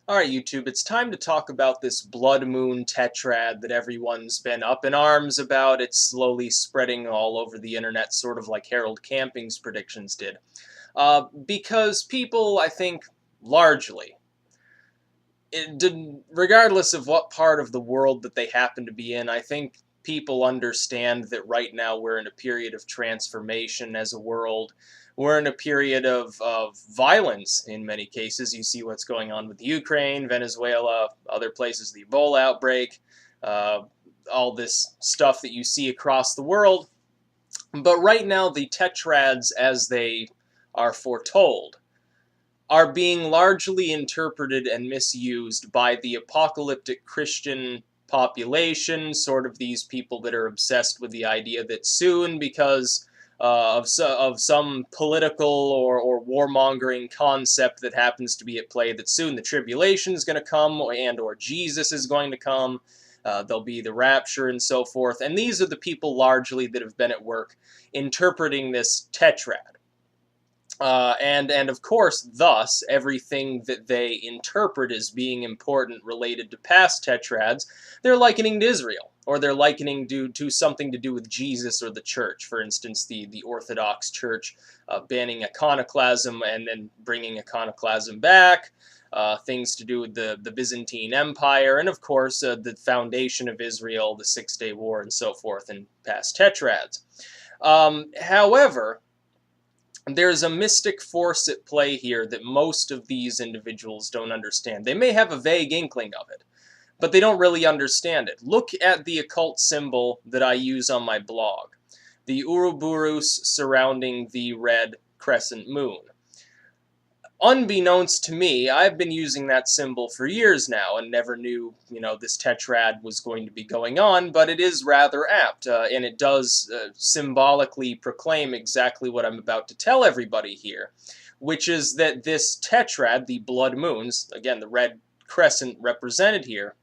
Alright, YouTube, it's time to talk about this blood moon tetrad that everyone's been up in arms about. It's slowly spreading all over the internet, sort of like Harold Camping's predictions did. Because people, I think, largely, regardless of what part of the world that they happen to be in, I think people understand that right now we're in a period of transformation as a world. We're in a period of violence in many cases. You see what's going on with Ukraine, Venezuela, other places, the Ebola outbreak, uh, all this stuff that you see across the world. But right now, the tetrads, as they are foretold, are being largely interpreted and misused by the apocalyptic Christian population, sort of these people that are obsessed with the idea that soon, because of some political or warmongering concept that happens to be at play, that soon the tribulation is going to come and or Jesus is going to come. There'll be the rapture and so forth. And these are the people largely that have been at work interpreting this tetrad. And of course, thus, everything that they interpret as being important related to past tetrads, they're likening to Israel, or they're likening to something to do with Jesus or the church. For instance, the Orthodox Church banning iconoclasm and then bringing iconoclasm back, things to do with the Byzantine Empire, and of course, the foundation of Israel, the Six-Day War, and so forth, and past tetrads. However, there's a mystic force at play here that most of these individuals don't understand. They may have a vague inkling of it, but they don't really understand it. Look at the occult symbol that I use on my blog, the Ouroboros surrounding the red crescent moon. Unbeknownst to me, I've been using that symbol for years now and never knew, this tetrad was going to be going on, but it is rather apt, and it does symbolically proclaim exactly what I'm about to tell everybody here, which is that this tetrad, the blood moons, again, the red crescent represented here,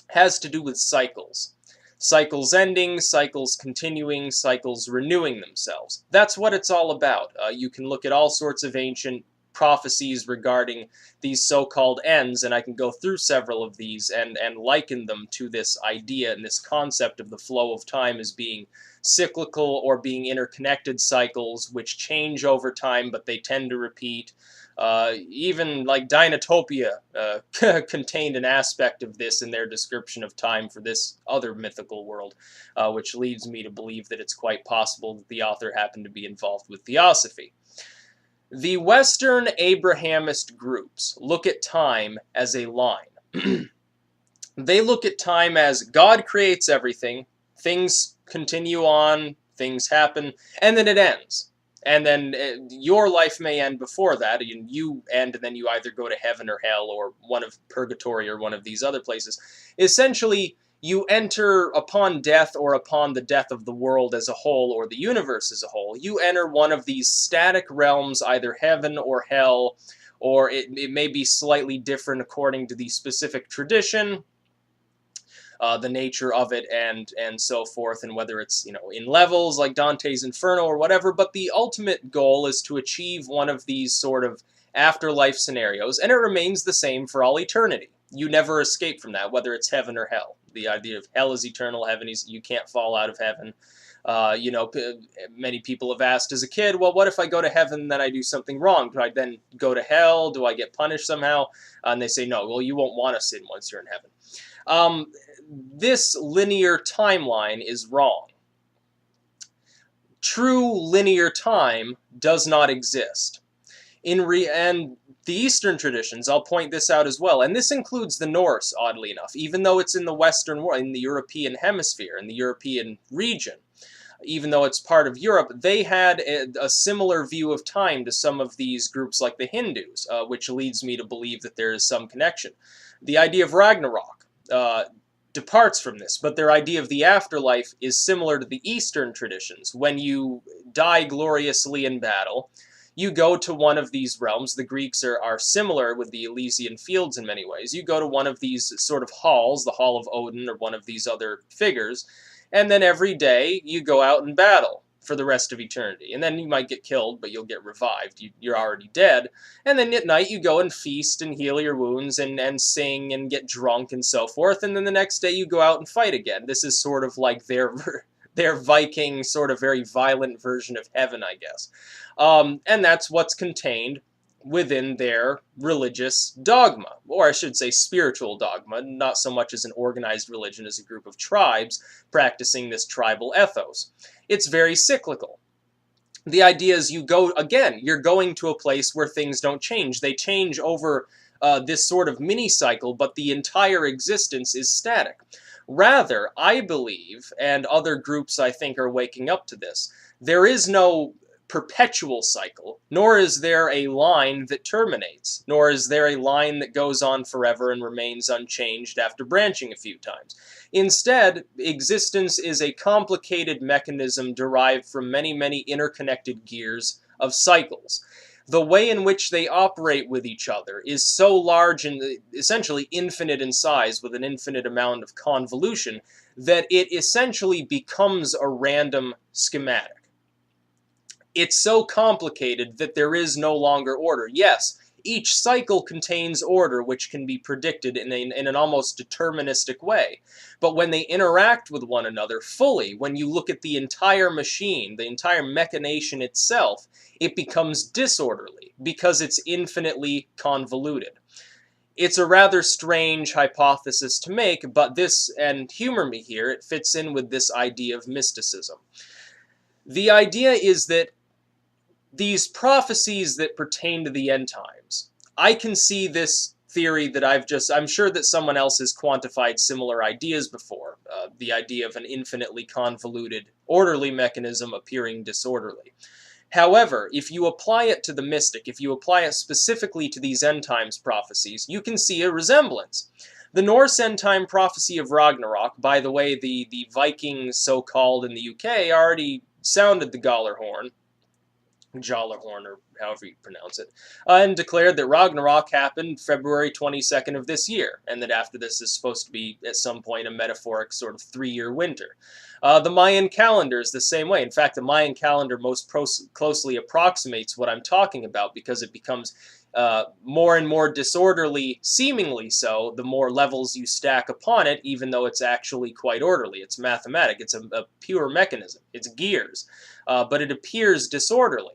has to do with cycles. Cycles ending, cycles continuing, cycles renewing themselves. That's what it's all about. You can look at all sorts of ancient prophecies regarding these so-called ends, and I can go through several of these and liken them to this idea and this concept of the flow of time as being cyclical or being interconnected cycles which change over time, but they tend to repeat. Even like Dinotopia contained an aspect of this in their description of time for this other mythical world, which leads me to believe that it's quite possible that the author happened to be involved with Theosophy. The Western Abrahamist groups look at time as a line. They look at time as God creates everything, things continue on, things happen, and then it ends. And then your life may end before that, and you end, and then you either go to heaven or hell or one of purgatory or one of these other places. Essentially, you enter upon death or upon the death of the world as a whole or the universe as a whole. You enter one of these static realms, either heaven or hell, or it may be slightly different according to the specific tradition, the nature of it, and so forth, and whether it's in levels like Dante's Inferno or whatever. But the ultimate goal is to achieve one of these sort of afterlife scenarios, and it remains the same for all eternity. You never escape from that, whether it's heaven or hell. The idea of hell is eternal, heaven is you can't fall out of heaven. Many people have asked as a kid, well, what if I go to heaven and then I do something wrong? Do I then go to hell? Do I get punished somehow? And they say, no, well, you won't want to sin once you're in heaven. This linear timeline is wrong. True linear time does not exist. And the Eastern traditions, I'll point this out as well, and this includes the Norse, oddly enough, even though it's in the Western world, in the European hemisphere, in the European region, even though it's part of Europe, they had a similar view of time to some of these groups like the Hindus, which leads me to believe that there is some connection. The idea of Ragnarok departs from this, but their idea of the afterlife is similar to the Eastern traditions. When you die gloriously in battle, you go to one of these realms. The Greeks are similar with the Elysian Fields in many ways. You go to one of these sort of halls, the Hall of Odin or one of these other figures, and then every day you go out and battle. for the rest of eternity. And then you might get killed, but you'll get revived. You're already dead. And then at night you go and feast and heal your wounds and sing and get drunk and so forth. And then the next day you go out and fight again. This is sort of like their Viking, sort of very violent version of heaven, I guess. And that's what's contained within their religious dogma, or I should say spiritual dogma, not so much as an organized religion as a group of tribes practicing this tribal ethos. It's very cyclical. The idea is you go, again, you're going to a place where things don't change. They change over this sort of mini-cycle, but the entire existence is static. Rather, I believe, and other groups I think are waking up to this, there is no perpetual cycle, nor is there a line that terminates, nor is there a line that goes on forever and remains unchanged after branching a few times. Instead, existence is a complicated mechanism derived from many, many interconnected gears of cycles. The way in which they operate with each other is so large and essentially infinite in size, with an infinite amount of convolution, that it essentially becomes a random schematic. It's so complicated that there is no longer order. Yes, each cycle contains order which can be predicted in an almost deterministic way. But when they interact with one another fully, when you look at the entire machine, the entire machination itself, it becomes disorderly because it's infinitely convoluted. It's a rather strange hypothesis to make, but this, and humor me here, it fits in with this idea of mysticism. The idea is that these prophecies that pertain to the end times, I can see this theory that I'm sure that someone else has quantified similar ideas before, the idea of an infinitely convoluted, orderly mechanism appearing disorderly. However, if you apply it to the mystic, if you apply it specifically to these end times prophecies, you can see a resemblance. The Norse end time prophecy of Ragnarok, by the way, the Vikings so-called in the UK already sounded the Gjallarhorn, or however you pronounce it, and declared that Ragnarok happened February 22nd of this year, and that after this is supposed to be, at some point, a metaphoric sort of 3-year winter. The Mayan calendar is the same way. In fact, the Mayan calendar most closely approximates what I'm talking about, because it becomes more and more disorderly, seemingly so, the more levels you stack upon it, even though it's actually quite orderly. It's mathematic. It's a pure mechanism. It's gears. But it appears disorderly.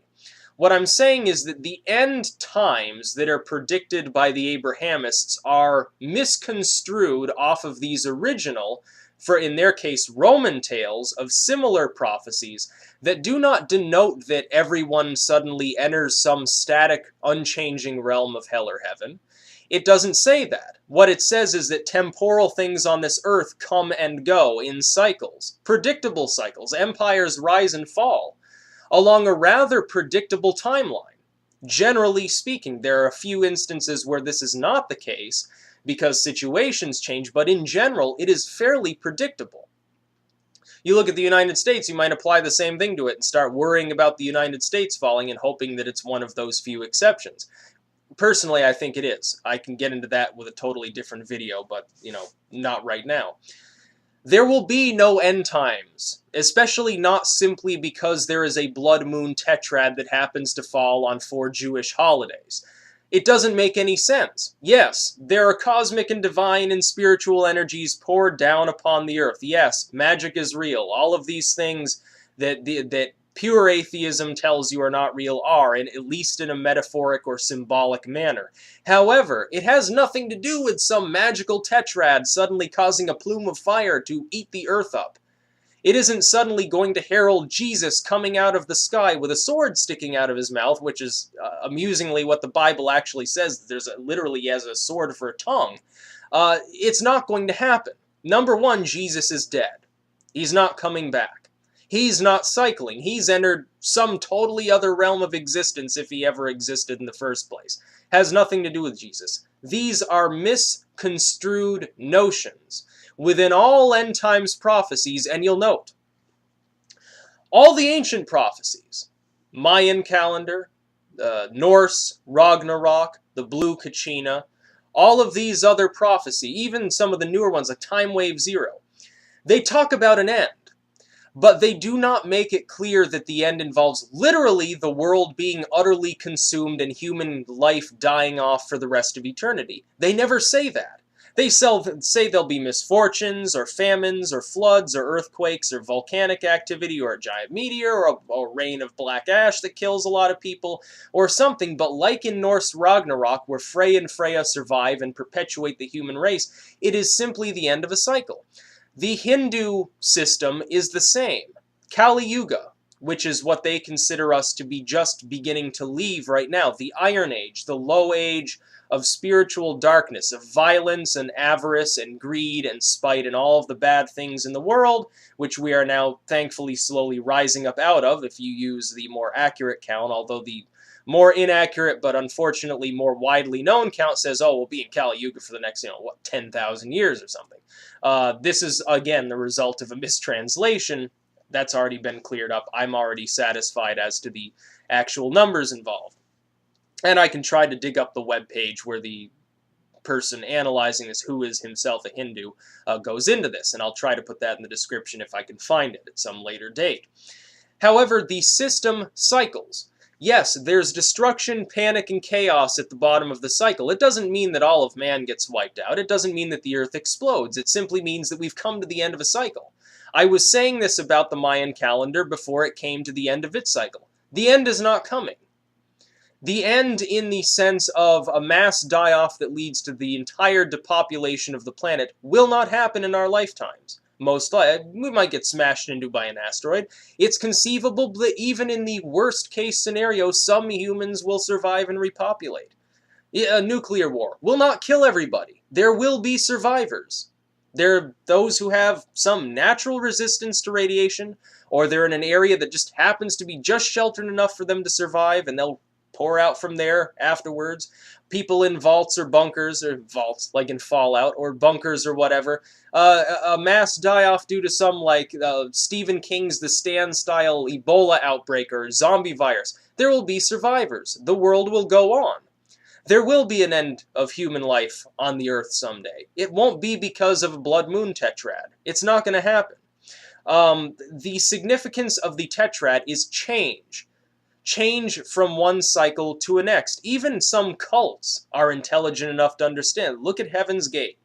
What I'm saying is that the end times that are predicted by the Abrahamists are misconstrued off of these original, for in their case, Roman tales of similar prophecies that do not denote that everyone suddenly enters some static, unchanging realm of hell or heaven. It doesn't say that. What it says is that temporal things on this earth come and go in cycles, predictable cycles. Empires rise and fall along a rather predictable timeline. Generally speaking, there are a few instances where this is not the case because situations change, but in general, it is fairly predictable. You look at the United States, you might apply the same thing to it and start worrying about the United States falling and hoping that it's one of those few exceptions. Personally, I think it is. I can get into that with a totally different video, but, not right now. There will be no end times, especially not simply because there is a blood moon tetrad that happens to fall on 4 Jewish holidays. It doesn't make any sense. Yes, there are cosmic and divine and spiritual energies poured down upon the earth. Yes, magic is real. All of these things that pure atheism tells you are not real are, and at least in a metaphoric or symbolic manner. However, it has nothing to do with some magical tetrad suddenly causing a plume of fire to eat the earth up. It isn't suddenly going to herald Jesus coming out of the sky with a sword sticking out of his mouth, which is amusingly what the Bible actually says. Literally has a sword for a tongue. It's not going to happen. Number one, Jesus is dead. He's not coming back. He's not cycling. He's entered some totally other realm of existence if he ever existed in the first place. Has nothing to do with Jesus. These are misconstrued notions within all end times prophecies, and you'll note, all the ancient prophecies, Mayan calendar, Norse, Ragnarok, the Blue Kachina, all of these other prophecies, even some of the newer ones like Time Wave Zero, they talk about an end. But they do not make it clear that the end involves literally the world being utterly consumed and human life dying off for the rest of eternity. They never say that. They say there'll be misfortunes, or famines, or floods, or earthquakes, or volcanic activity, or a giant meteor, or a rain of black ash that kills a lot of people, or something. But like in Norse Ragnarok, where Frey and Freya survive and perpetuate the human race, it is simply the end of a cycle. The Hindu system is the same. Kali Yuga, which is what they consider us to be just beginning to leave right now. The Iron Age, the low age of spiritual darkness, of violence and avarice and greed and spite and all of the bad things in the world, which we are now thankfully slowly rising up out of, if you use the more accurate count, although the more inaccurate but unfortunately more widely known count says, oh, we'll be in Kali Yuga for the next, 10,000 years or something. This is, again, the result of a mistranslation. That's already been cleared up. I'm already satisfied as to the actual numbers involved. And I can try to dig up the webpage where the person analyzing this, who is himself a Hindu, goes into this. And I'll try to put that in the description if I can find it at some later date. However, the system cycles. Yes, there's destruction, panic, and chaos at the bottom of the cycle. It doesn't mean that all of man gets wiped out. It doesn't mean that the earth explodes. It simply means that we've come to the end of a cycle. I was saying this about the Mayan calendar before it came to the end of its cycle. The end is not coming. The end in the sense of a mass die-off that leads to the entire depopulation of the planet will not happen in our lifetimes. Most likely, we might get smashed into by an asteroid. It's conceivable that even in the worst case scenario, some humans will survive and repopulate. A nuclear war will not kill everybody. There will be survivors. There are those who have some natural resistance to radiation, or they're in an area that just happens to be just sheltered enough for them to survive, and they'll pour out from there afterwards. People in vaults or bunkers, or vaults like in Fallout, or bunkers or whatever. A mass die-off due to some, like, Stephen King's The Stand-style Ebola outbreak or zombie virus. There will be survivors. The world will go on. There will be an end of human life on the Earth someday. It won't be because of a blood moon tetrad. It's not going to happen. The significance of the tetrad is change. Change from one cycle to a next. Even some cults are intelligent enough to understand. Look at Heaven's Gate.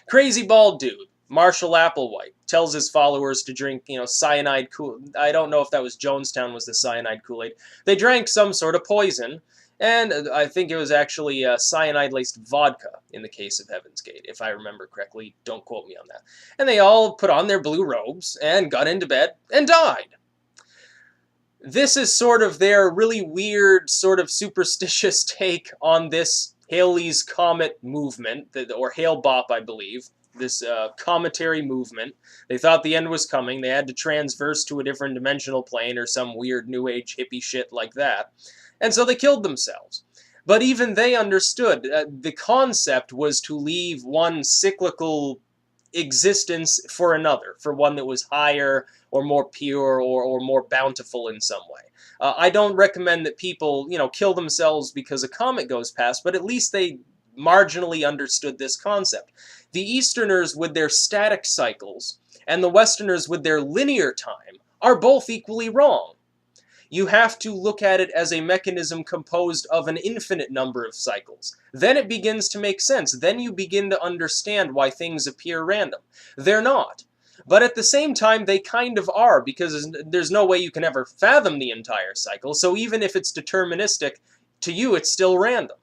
Crazy bald dude, Marshall Applewhite, tells his followers to drink, cyanide Kool-Aid. I don't know if that was Jonestown was the cyanide Kool-Aid. They drank some sort of poison, and I think it was actually cyanide-laced vodka in the case of Heaven's Gate, if I remember correctly. Don't quote me on that. And they all put on their blue robes and got into bed and died. This is sort of their really weird, sort of superstitious take on this Halley's Comet movement, or Hale-Bopp, I believe, this cometary movement. They thought the end was coming. They had to transverse to a different dimensional plane or some weird New Age hippie shit like that. And so they killed themselves. But even they understood the concept was to leave one cyclical existence for another, for one that was higher or more pure or more bountiful in some way. I don't recommend that people, kill themselves because a comet goes past, but at least they marginally understood this concept. The Easterners with their static cycles and the Westerners with their linear time are both equally wrong. You have to look at it as a mechanism composed of an infinite number of cycles. Then it begins to make sense. Then you begin to understand why things appear random. They're not. But at the same time, they kind of are, because there's no way you can ever fathom the entire cycle. So even if it's deterministic, to you it's still random.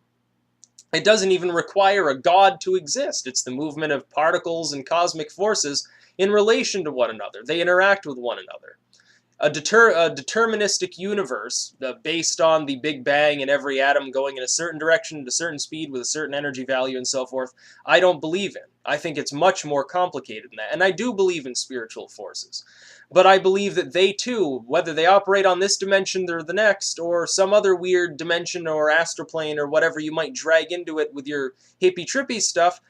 It doesn't even require a god to exist. It's the movement of particles and cosmic forces in relation to one another. They interact with one another. A deterministic universe based on the Big Bang and every atom going in a certain direction at a certain speed with a certain energy value and so forth, I don't believe in. I think it's much more complicated than that. And I do believe in spiritual forces. But I believe that they too, whether they operate on this dimension or the next, or some other weird dimension or astroplane or whatever you might drag into it with your hippy-trippy stuff,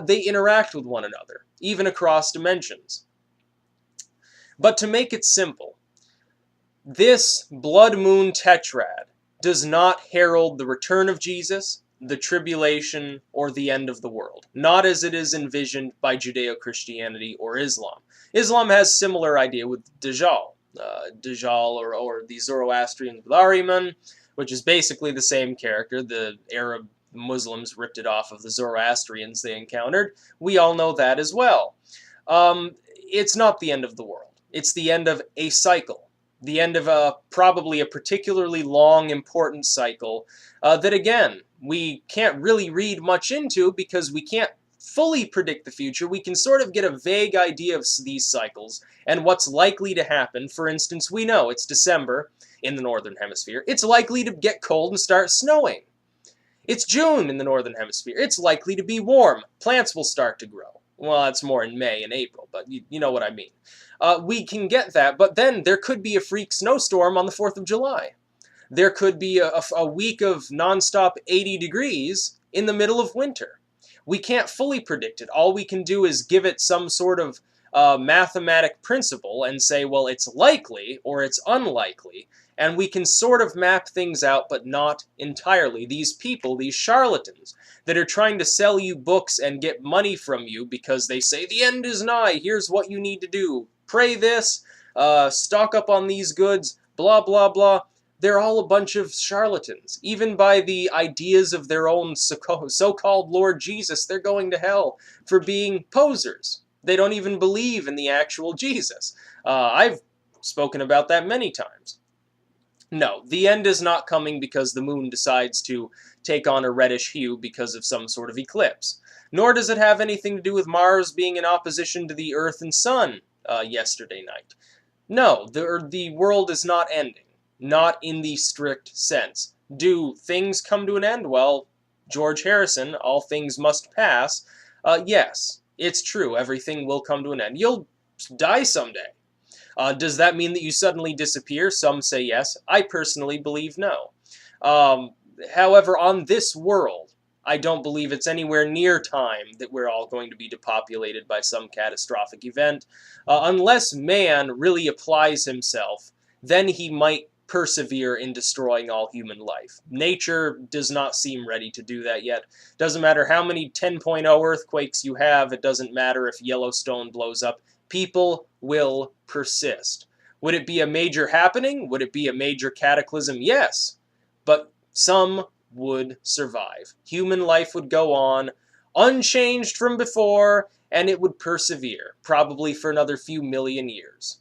they interact with one another, even across dimensions. But to make it simple, this blood moon tetrad does not herald the return of Jesus, the tribulation, or the end of the world. Not as it is envisioned by Judeo-Christianity or Islam. Islam has similar idea with Dajjal. Dajjal, or the Zoroastrians with Ahriman, which is basically the same character. The Arab Muslims ripped it off of the Zoroastrians they encountered. We all know that as well. It's not the end of the world. It's the end of a cycle. The end of probably a particularly long, important cycle that, again, we can't really read much into because we can't fully predict the future. We can sort of get a vague idea of these cycles and what's likely to happen. For instance, we know it's December in the Northern Hemisphere. It's likely to get cold and start snowing. It's June in the Northern Hemisphere. It's likely to be warm. Plants will start to grow. Well, that's more in May and April, but you know what I mean. We can get that, but then there could be a freak snowstorm on the 4th of July. There could be a week of nonstop 80 degrees in the middle of winter. We can't fully predict it. All we can do is give it some sort of mathematic principle and say, well, it's likely or it's unlikely, and we can sort of map things out, but not entirely. These people, these charlatans, that are trying to sell you books and get money from you because they say the end is nigh, here's what you need to do, pray this, stock up on these goods, blah, blah, blah. They're all a bunch of charlatans. Even by the ideas of their own so-called Lord Jesus, they're going to hell for being posers. They don't even believe in the actual Jesus. I've spoken about that many times. No, the end is not coming because the moon decides to take on a reddish hue because of some sort of eclipse. Nor does it have anything to do with Mars being in opposition to the Earth and Sun yesterday night. No, the world is not ending. Not in the strict sense. Do things come to an end? Well, George Harrison, all things must pass. Yes, it's true. Everything will come to an end. You'll die someday. Does that mean that you suddenly disappear? Some say yes. I personally believe no. However, on this world, I don't believe it's anywhere near time that we're all going to be depopulated by some catastrophic event. Unless man really applies himself, then he might persevere in destroying all human life. Nature does not seem ready to do that yet. Doesn't matter how many 10.0 earthquakes you have, it doesn't matter if Yellowstone blows up. People will persist. Would it be a major happening? Would it be a major cataclysm? Yes. But some would survive. Human life would go on, unchanged from before, and it would persevere, probably for another few million years.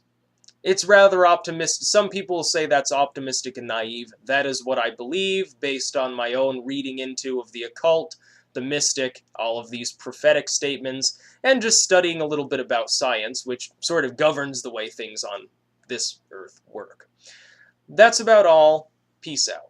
It's rather optimistic. Some people say that's optimistic and naive. That is what I believe, based on my own reading into of the occult, the mystic, all of these prophetic statements, and just studying a little bit about science, which sort of governs the way things on this earth work. That's about all. Peace out.